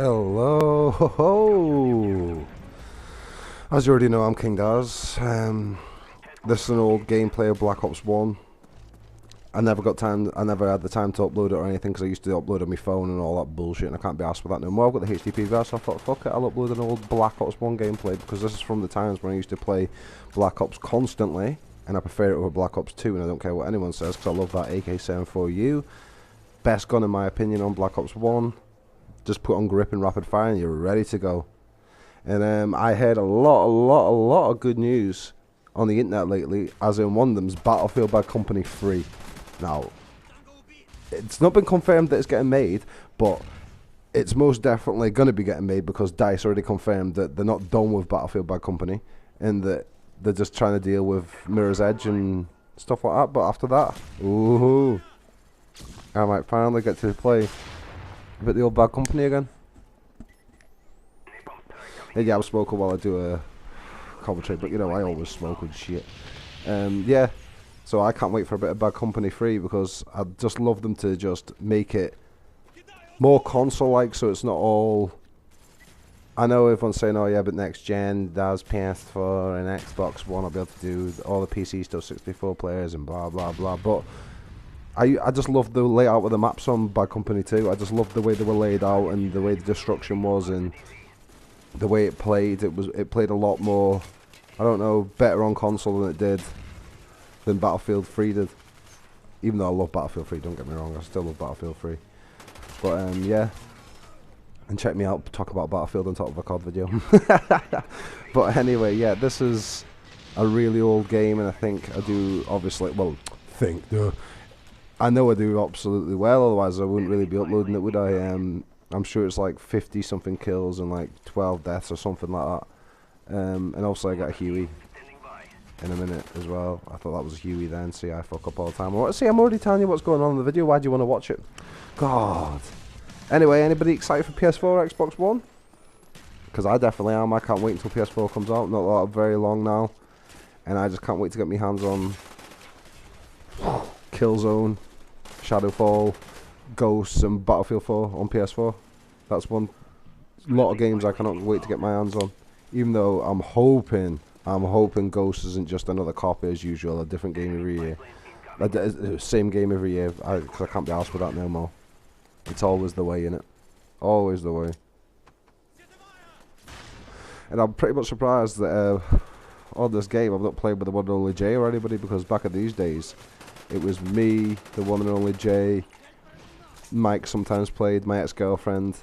Hello, ho, ho. As you already know, I'm King Daz. This is an old gameplay of Black Ops 1. I never had the time to upload it or anything because I used to upload on my phone and all that bullshit, and I can't be asked for that no more. I've got the HDP verse, so I thought, fuck it, I'll upload an old Black Ops 1 gameplay because this is from the times when I used to play Black Ops constantly, and I prefer it over Black Ops 2, and I don't care what anyone says because I love that AK-74U. Best gun in my opinion on Black Ops 1. Just put on grip and rapid fire and you're ready to go. And I heard a lot of good news on the internet lately, as in one of them's Battlefield Bad Company 3. Now, it's not been confirmed that it's getting made, but it's most definitely going to be getting made because DICE already confirmed that they're not done with Battlefield Bad Company and that they're just trying to deal with Mirror's Edge and stuff like that. But after that, ooh, I might finally get to play a bit the old Bad Company again. Yeah, I'm smoking while I do a commentary, but you know, I always smoke and shit. Yeah, so I can't wait for a bit of Bad Company 3 because I just love them to just make it more console-like, so it's not all... I know everyone's saying, oh yeah, but next gen does PS4 and Xbox One, I'll be able to do all the PC stuff, 64 players and blah blah blah, but I just love the layout of the maps on Bad Company 2. I just love the way they were laid out and the way the destruction was and the way it played. It played a lot more, I don't know, better on console than it did than Battlefield 3 did. Even though I love Battlefield 3, don't get me wrong, I still love Battlefield 3. But yeah, and check me out, talk about Battlefield on top of a COD video. But anyway, yeah, this is a really old game, and I think I do obviously, well, I know I do absolutely well, otherwise I wouldn't really be uploading it, would I? I'm sure it's like 50 something kills and like 12 deaths or something like that. And also I got a Huey in a minute as well. I thought that was a Huey then. See, I fuck up all the time. See, I'm already telling you what's going on in the video. Why do you want to watch it? God. Anyway, anybody excited for PS4 or Xbox One? Because I definitely am. I can't wait until PS4 comes out. Not very long now. And I just can't wait to get my hands on Killzone, Shadowfall, Ghosts and Battlefield 4 on PS4. That's one lot of games I cannot wait to get my hands on. Even though I'm hoping Ghosts isn't just another copy as usual, a different game every year. Same game every year, because I can't be arsed with that no more. It's always the way, innit? Always the way. And I'm pretty much surprised that on this game I've not played with the one and only Jay or anybody, because back in these days it was me, the one and only Jay. Mike sometimes played, my ex-girlfriend.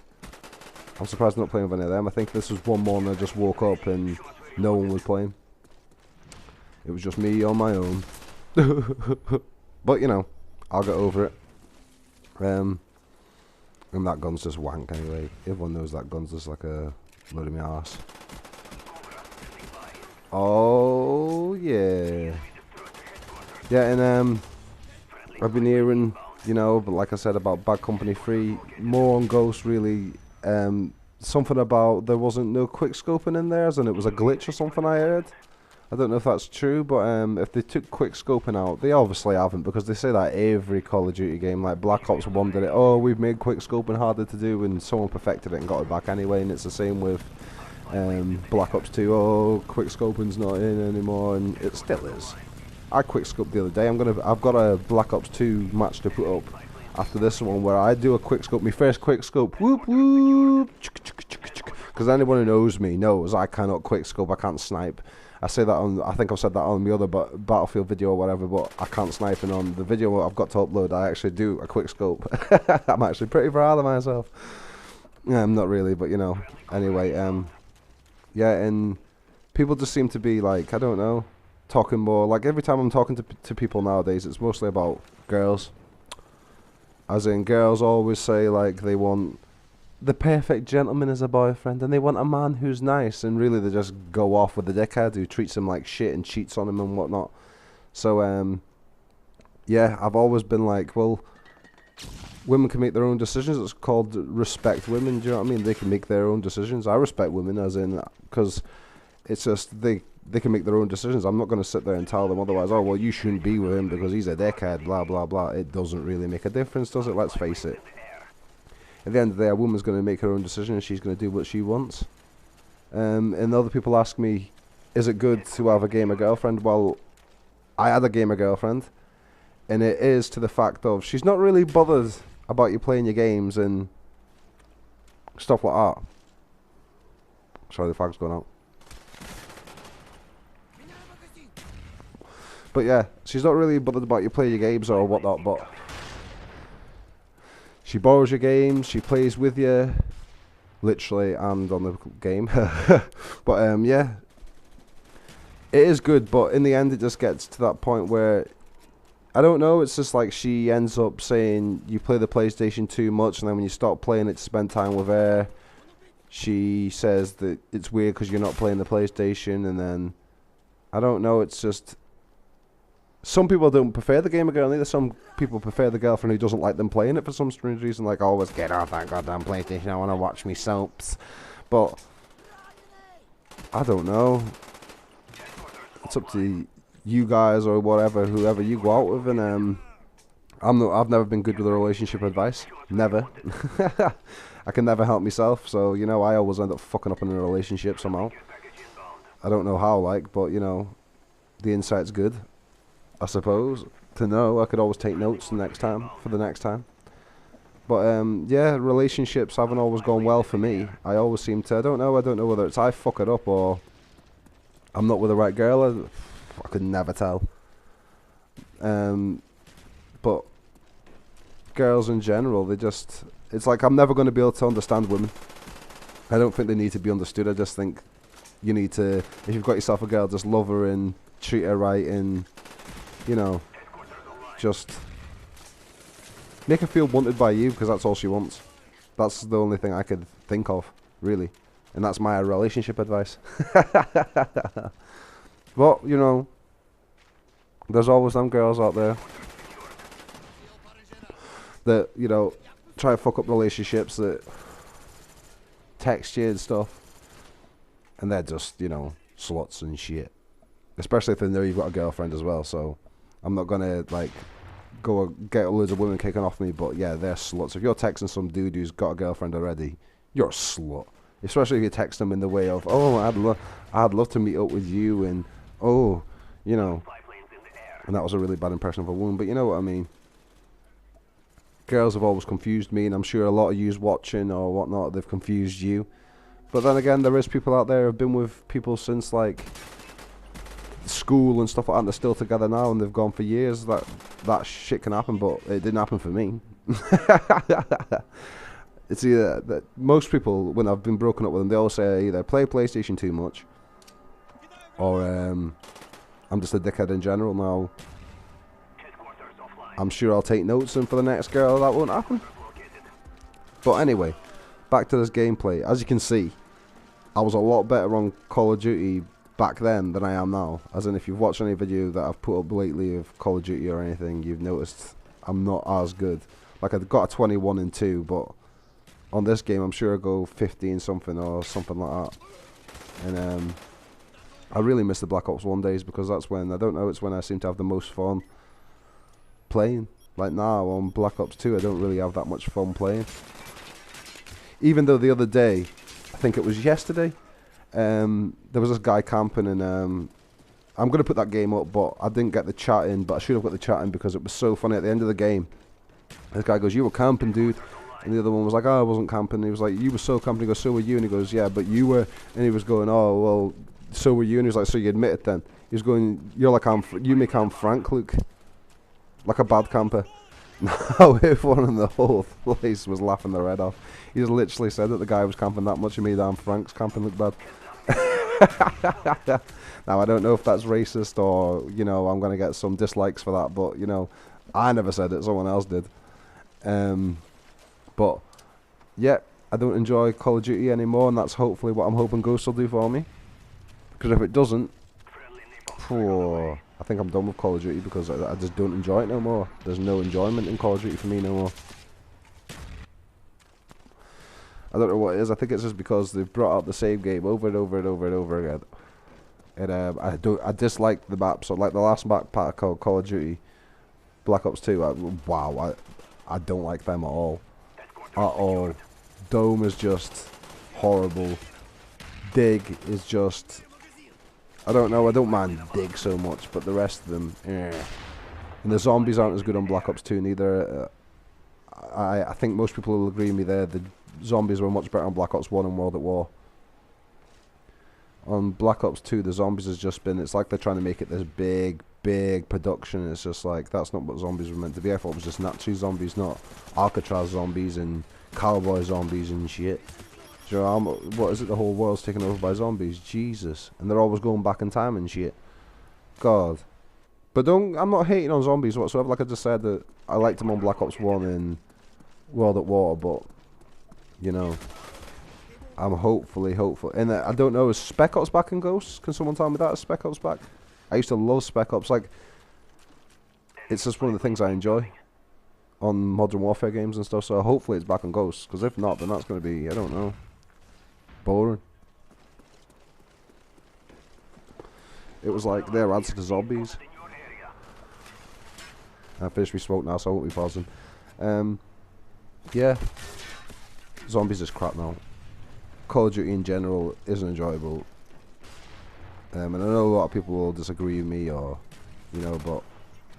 I'm surprised I'm not playing with any of them. I think this was one morning I just woke up and no one was playing. It was just me on my own. But you know, I'll get over it. And that gun's just wank anyway. Everyone knows that gun's just like a load of my arse. Oh yeah. Yeah, and I've been hearing, you know, but like I said about Bad Company 3, more on Ghost really. Something about there wasn't no quick scoping in theirs and it was a glitch or something I heard. I don't know if that's true, but if they took quick scoping out, they obviously haven't, because they say that every Call of Duty game, like Black Ops 1 did it, oh, we've made quick scoping harder to do, and someone perfected it and got it back anyway, and it's the same with Black Ops 2, oh, quick scoping's not in anymore, and it still is. I quick scoped the other day. I've got a Black Ops 2 match to put up after this one where I do a quick scope, my first quick scope, whoop whoop, because anyone who knows me knows I cannot quick scope, I can't snipe. I say that on, I think I've said that on the other Battlefield video or whatever, but I can't snipe, and on the video I've got to upload I actually do a quick scope. I'm actually pretty proud of myself. Yeah, I'm not really, but you know, anyway, yeah, and people just seem to be like, I don't know, talking more, like every time I'm talking to people nowadays, it's mostly about girls. As in, girls always say like they want the perfect gentleman as a boyfriend, and they want a man who's nice, and really they just go off with the dickhead who treats them like shit and cheats on him and whatnot. So yeah, I've always been like, well, women can make their own decisions. It's called respect women, do you know what I mean? They can make their own decisions. I respect women, as in, because it's just they can make their own decisions. I'm not going to sit there and tell them otherwise, oh, well, you shouldn't be with him because he's a dickhead, blah, blah, blah. It doesn't really make a difference, does it? Let's face it. at the end of the day, a woman's going to make her own decision and she's going to do what she wants. And other people ask me, is it good to have a gamer girlfriend? Well, I had a gamer girlfriend, and it is to the fact of she's not really bothered about you playing your games and stuff like that. Sorry, the flag's going out. But yeah, she's not really bothered about you playing your games or whatnot, but she borrows your games, she plays with you, literally and on the game. But yeah, it is good, but in the end it just gets to that point where, I don't know, it's just like she ends up saying you play the PlayStation too much, and then when you stop playing it to spend time with her, she says that it's weird because you're not playing the PlayStation, and then, I don't know, it's just, some people don't prefer the gamer girl either. Some people prefer the girlfriend who doesn't like them playing it for some strange reason, like, always get off that goddamn PlayStation, I want to watch me soaps. But I don't know, it's up to you guys or whatever, whoever you go out with. And I've never been good with the relationship advice, never. I can never help myself, so you know, I always end up fucking up in a relationship somehow. I don't know how, like, but you know, the insight's good, I suppose, to know. I could always take notes for the next time. But yeah, relationships haven't always gone well for me. I always seem to, I don't know whether it's I fuck it up or I'm not with the right girl. I could never tell. But girls in general, they just, it's like I'm never going to be able to understand women. I don't think they need to be understood. I just think you need to, if you've got yourself a girl, just love her and treat her right, and you know, just make her feel wanted by you, because that's all she wants. That's the only thing I could think of, really. And that's my relationship advice. But, you know, there's always them girls out there that, you know, try to fuck up relationships, that text you and stuff, and they're just, you know, sluts and shit. Especially if they know you've got a girlfriend as well, so I'm not gonna, like, go get loads of women kicking off me, but yeah, they're sluts. If you're texting some dude who's got a girlfriend already, you're a slut. Especially if you text them in the way of, oh, I'd love to meet up with you, and oh, you know, and that was a really bad impression of a woman, but you know what I mean. Girls have always confused me, and I'm sure a lot of yous watching or whatnot, they've confused you. But then again, there is people out there who have been with people since, like, school and stuff like that, and they're still together now, and they've gone for years. That shit can happen, but it didn't happen for me. It's either that most people, when I've been broken up with them, they all say I either play PlayStation too much, or I'm just a dickhead in general. Now, I'm sure I'll take notes, and for the next girl that won't happen. But anyway, back to this gameplay. As you can see, I was a lot better on Call of Duty back then than I am now. As in, if you've watched any video that I've put up lately of Call of Duty or anything, you've noticed I'm not as good. Like, I've got a 21 and 2, but on this game I'm sure I go 15 something or something like that. And I really miss the Black Ops 1 days, because that's when, I don't know, it's when I seem to have the most fun playing. Like now on Black Ops 2 I don't really have that much fun playing. Even though the other day, I think it was yesterday, there was this guy camping, and I'm going to put that game up, but I didn't get the chat in, but I should have got the chat in because it was so funny. At the end of the game, this guy goes, "You were camping, dude." And the other one was like, "Oh, I wasn't camping." And he was like, "You were so camping." He goes, "So were you?" And he goes, "Yeah, but you were." And he was going, "Oh, well, so were you." And he was like, "So you admit it then?" He was going, "You're like, you make Frank look like a bad camper." No, everyone in the whole place was laughing their head off. He just literally said that the guy was camping that much, and made Frank's camping look bad. Now, I don't know if that's racist, or, you know, I'm going to get some dislikes for that, but, you know, I never said it, someone else did. But, yeah, I don't enjoy Call of Duty anymore, and that's hopefully what I'm hoping Ghost will do for me. Because if it doesn't, I think I'm done with Call of Duty, because I just don't enjoy it no more. There's no enjoyment in Call of Duty for me no more. I don't know what it is. I think it's just because they've brought out the same game over and over and over and over again. And I dislike the maps. So like the last map pack called Call of Duty Black Ops 2. I don't like them at all. at all. Dome is just horrible. Dig is just... I don't know, I don't mind Dig so much, but the rest of them, eh. And the zombies aren't as good on Black Ops 2 neither. I think most people will agree with me there. The zombies were much better on Black Ops 1 and World at War. On Black Ops 2, the zombies has just been... It's like they're trying to make it this big production. It's just like, that's not what zombies were meant to be. I thought it was just Nazi zombies, not Alcatraz zombies and cowboy zombies and shit. Do you know, what is it, the whole world's taken over by zombies? Jesus. And they're always going back in time and shit. God. But I'm not hating on zombies whatsoever. Like I just said, that I liked them on Black Ops 1 and World at War, but, you know, I'm hopeful. And I don't know, is Spec Ops back in Ghosts? Can someone tell me that? Is Spec Ops back? I used to love Spec Ops. Like, it's just one of the things I enjoy on Modern Warfare games and stuff, so hopefully it's back on Ghosts, because if not, then that's going to be, I don't know, boring. It was like their answer to zombies. I finished my smoke now, so I won't be pausing. Yeah, zombies is crap now. Call of Duty in general isn't enjoyable. And I know a lot of people will disagree with me, or, you know, but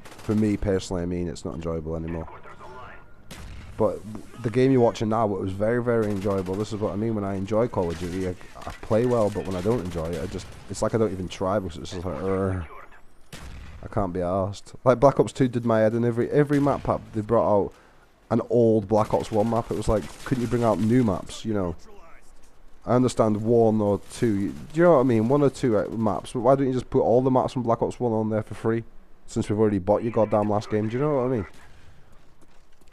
for me personally, I mean, it's not enjoyable anymore. But the game you're watching now, it was very enjoyable. This is what I mean when I enjoy Call of Duty. I play well, but when I don't enjoy it, it's like I don't even try, because it's just like, I can't be arsed. Like Black Ops 2 did my head, and every map pack they brought out an old Black Ops 1 map. It was like, couldn't you bring out new maps, you know? I understand 1 or 2, do you know what I mean? 1 or 2 maps, but why don't you just put all the maps from Black Ops 1 on there for free? Since we've already bought your goddamn last game, do you know what I mean?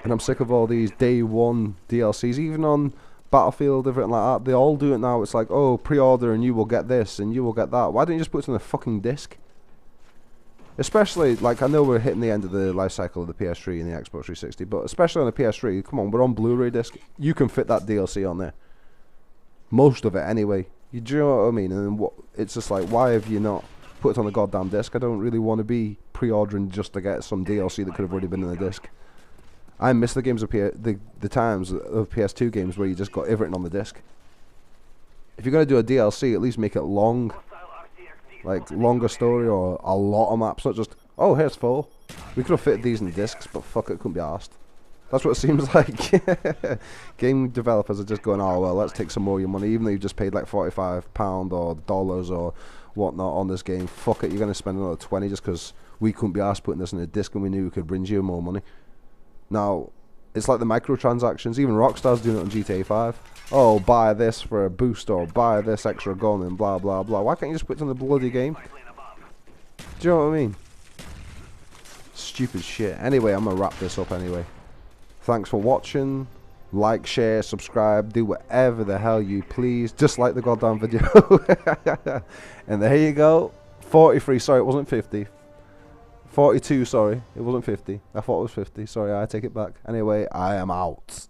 And I'm sick of all these day 1 DLCs, even on Battlefield, everything like that. They all do it now. It's like, oh, pre-order and you will get this and you will get that. Why don't you just put it on the fucking disc? Especially, like, I know we're hitting the end of the life cycle of the PS3 and the Xbox 360, but especially on the PS3, come on, we're on Blu-ray disc. You can fit that DLC on there. Most of it, anyway. Do you know what I mean? And what, it's just like, why have you not put it on the goddamn disc? I don't really want to be pre-ordering just to get some DLC that could have already been in the disc. I miss the games of the times of PS2 games where you just got everything on the disc. If you're going to do a DLC, at least make it long. Like, longer story or a lot of maps, not just, oh, here's 4. We could have fitted these in the discs, but fuck it, couldn't be arsed. That's what it seems like. Game developers are just going, oh, well, let's take some more of your money, even though you've just paid like £45 or dollars or whatnot on this game. Fuck it, you're going to spend another 20 just because we couldn't be arsed putting this in a disc and we knew we could bring you more money. Now, it's like the microtransactions. Even Rockstar's doing it on GTA 5. Oh, buy this for a boost or buy this extra gun and blah, blah, blah. Why can't you just put it on the bloody game? Do you know what I mean? Stupid shit. Anyway, I'm going to wrap this up anyway. Thanks for watching. Like, share, subscribe. Do whatever the hell you please. Just like the goddamn video. And there you go. 43. Sorry, it wasn't 50. 42, sorry. It wasn't 50. I thought it was 50. Sorry, I take it back. Anyway, I am out.